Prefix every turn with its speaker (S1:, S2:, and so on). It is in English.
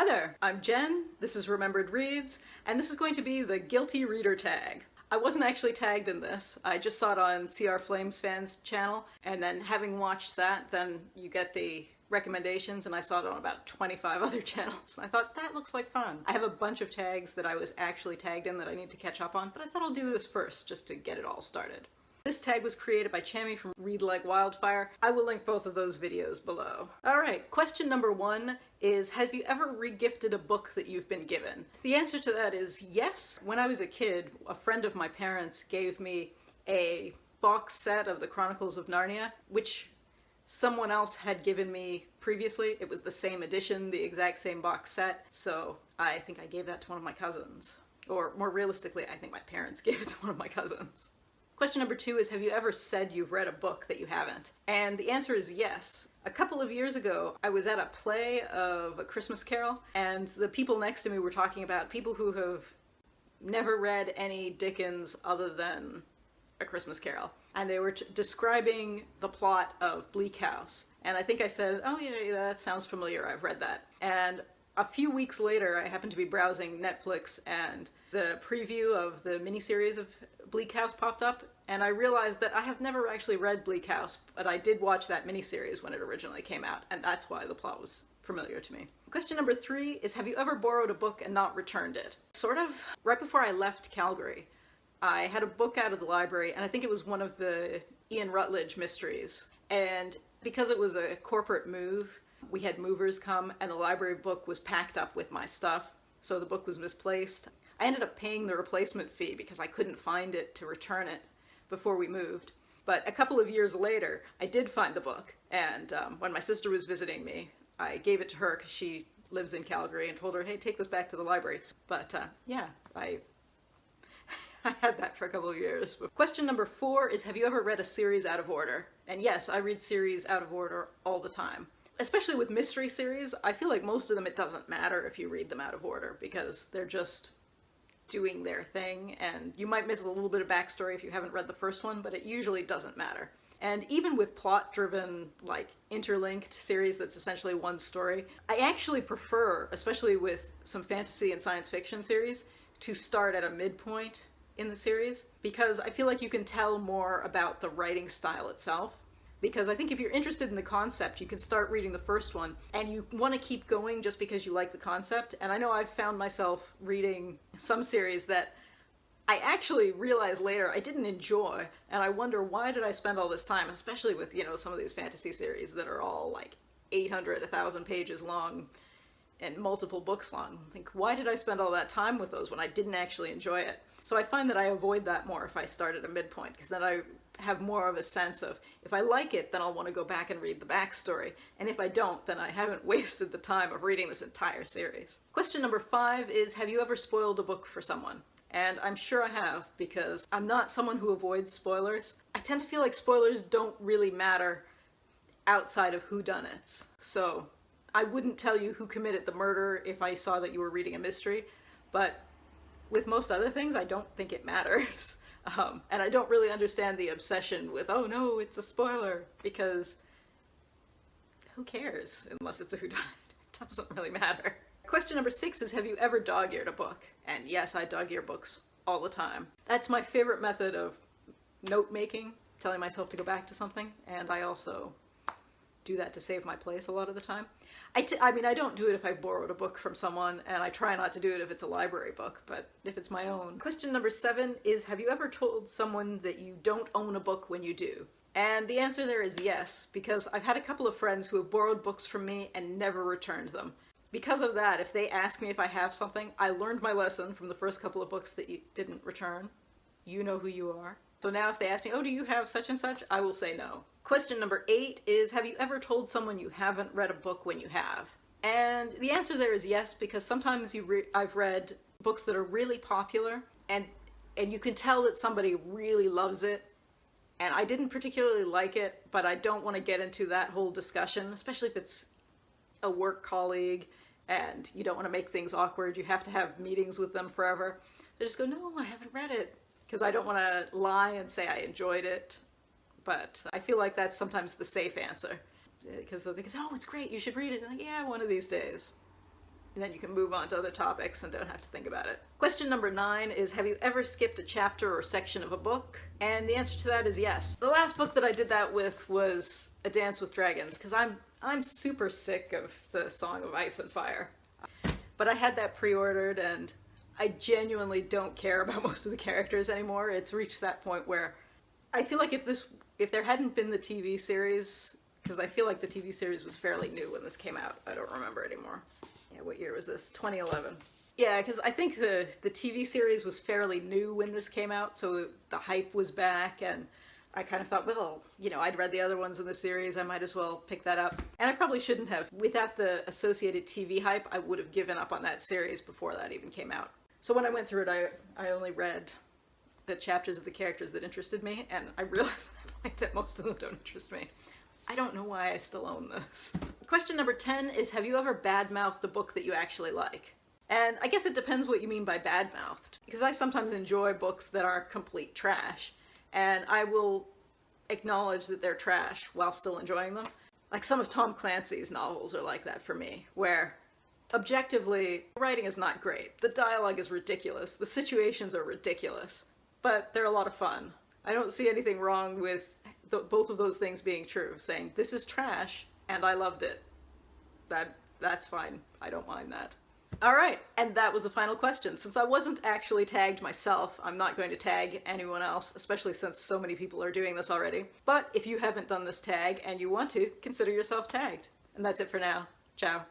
S1: there, I'm Jen, this is Remembered Reads, and this is going to be the Guilty Reader tag. I wasn't actually tagged in this, I just saw it on CR Flames Fans channel, and then having watched that, then you get the recommendations, and I saw it on about 25 other channels. I thought, that looks like fun. I have a bunch of tags that I was actually tagged in that I need to catch up on, but I thought I'll do this first, just to get it all started. This tag was created by Chammy from Read Like Wildfire. I will link both of those videos below. Alright, question number 1 is, have you ever regifted a book that you've been given? The answer to that is yes. When I was a kid, a friend of my parents gave me a box set of the Chronicles of Narnia, which someone else had given me previously. It was the same edition, the exact same box set, so I think I gave that to one of my cousins. Or more realistically, I think my parents gave it to one of my cousins. Question number 2 is, have you ever said you've read a book that you haven't? And the answer is yes. A couple of years ago, I was at a play of A Christmas Carol, and the people next to me were talking about people who have never read any Dickens other than A Christmas Carol. And they were describing the plot of Bleak House. And I think I said, oh yeah, that sounds familiar, I've read that. And a few weeks later, I happened to be browsing Netflix, and the preview of the miniseries of Bleak House popped up, and I realized that I have never actually read Bleak House, but I did watch that miniseries when it originally came out, and that's why the plot was familiar to me. Question number 3 is, have you ever borrowed a book and not returned it? Sort of. Right before I left Calgary, I had a book out of the library, and I think it was one of the Ian Rutledge mysteries, and because it was a corporate move, we had movers come, and the library book was packed up with my stuff, so the book was misplaced. I ended up paying the replacement fee because I couldn't find it to return it before we moved. But a couple of years later, I did find the book, and when my sister was visiting me, I gave it to her because she lives in Calgary, and told her, hey, take this back to the library. But yeah, I had that for a couple of years. Question number 4 is, have you ever read a series out of order? And yes, I read series out of order all the time. Especially with mystery series, I feel like most of them it doesn't matter if you read them out of order, because they're just doing their thing, and you might miss a little bit of backstory if you haven't read the first one, but it usually doesn't matter. And even with plot-driven, like, interlinked series that's essentially one story, I actually prefer, especially with some fantasy and science fiction series, to start at a midpoint in the series, because I feel like you can tell more about the writing style itself. Because I think if you're interested in the concept, you can start reading the first one, and you want to keep going just because you like the concept. And I know I've found myself reading some series that I actually realized later I didn't enjoy, and I wonder, why did I spend all this time, especially with, you know, some of these fantasy series that are all like 800, 1,000 pages long and multiple books long. I think, why did I spend all that time with those when I didn't actually enjoy it? So I find that I avoid that more if I start at a midpoint, because then I have more of a sense of, if I like it, then I'll want to go back and read the backstory, and if I don't, then I haven't wasted the time of reading this entire series. Question number 5 is, have you ever spoiled a book for someone? And I'm sure I have, because I'm not someone who avoids spoilers. I tend to feel like spoilers don't really matter outside of whodunits. So I wouldn't tell you who committed the murder if I saw that you were reading a mystery, but with most other things, I don't think it matters. And I don't really understand the obsession with, oh no, it's a spoiler, because who cares unless it's a whodunit? It doesn't really matter. Question number 6 is, have you ever dog-eared a book? And yes, I dog-ear books all the time. That's my favorite method of note-making, telling myself to go back to something, and I also do that to save my place a lot of the time. I mean, I don't do it if I borrowed a book from someone, and I try not to do it if it's a library book, but if it's my own. Question number 7 is, have you ever told someone that you don't own a book when you do? And the answer there is yes, because I've had a couple of friends who have borrowed books from me and never returned them. Because of that, if they ask me if I have something, I learned my lesson from the first couple of books that you didn't return. You know who you are. So now if they ask me, oh, do you have such and such? I will say no. Question number 8 is, have you ever told someone you haven't read a book when you have? And the answer there is yes, because sometimes I've read books that are really popular, and you can tell that somebody really loves it, and I didn't particularly like it, but I don't want to get into that whole discussion, especially if it's a work colleague and you don't want to make things awkward. You have to have meetings with them forever. They just go, no, I haven't read it, because I don't want to lie and say I enjoyed it. But I feel like that's sometimes the safe answer, because they say, oh, it's great, you should read it. And I'm like, yeah, one of these days. And then you can move on to other topics and don't have to think about it. Question number 9 is, have you ever skipped a chapter or section of a book? And the answer to that is yes. The last book that I did that with was A Dance with Dragons, because I'm super sick of the Song of Ice and Fire. But I had that pre-ordered, and I genuinely don't care about most of the characters anymore. It's reached that point where I feel like if there hadn't been the TV series, because I feel like the TV series was fairly new when this came out. I don't remember anymore. Yeah, what year was this? 2011. Yeah, because I think the TV series was fairly new when this came out, so the hype was back, and I kind of thought, well, you know, I'd read the other ones in the series, I might as well pick that up. And I probably shouldn't have. Without the associated TV hype, I would have given up on that series before that even came out. So when I went through it, I only read the chapters of the characters that interested me, and I realized that most of them don't interest me. I don't know why I still own this. Question number 10 is, have you ever badmouthed a book that you actually like? And I guess it depends what you mean by badmouthed, because I sometimes enjoy books that are complete trash, and I will acknowledge that they're trash while still enjoying them. Like some of Tom Clancy's novels are like that for me, where objectively, the writing is not great, the dialogue is ridiculous, the situations are ridiculous, but they're a lot of fun. I don't see anything wrong with both of those things being true, saying this is trash and I loved it. That's fine. I don't mind that. Alright, and that was the final question. Since I wasn't actually tagged myself, I'm not going to tag anyone else, especially since so many people are doing this already. But if you haven't done this tag and you want to, consider yourself tagged. And that's it for now. Ciao.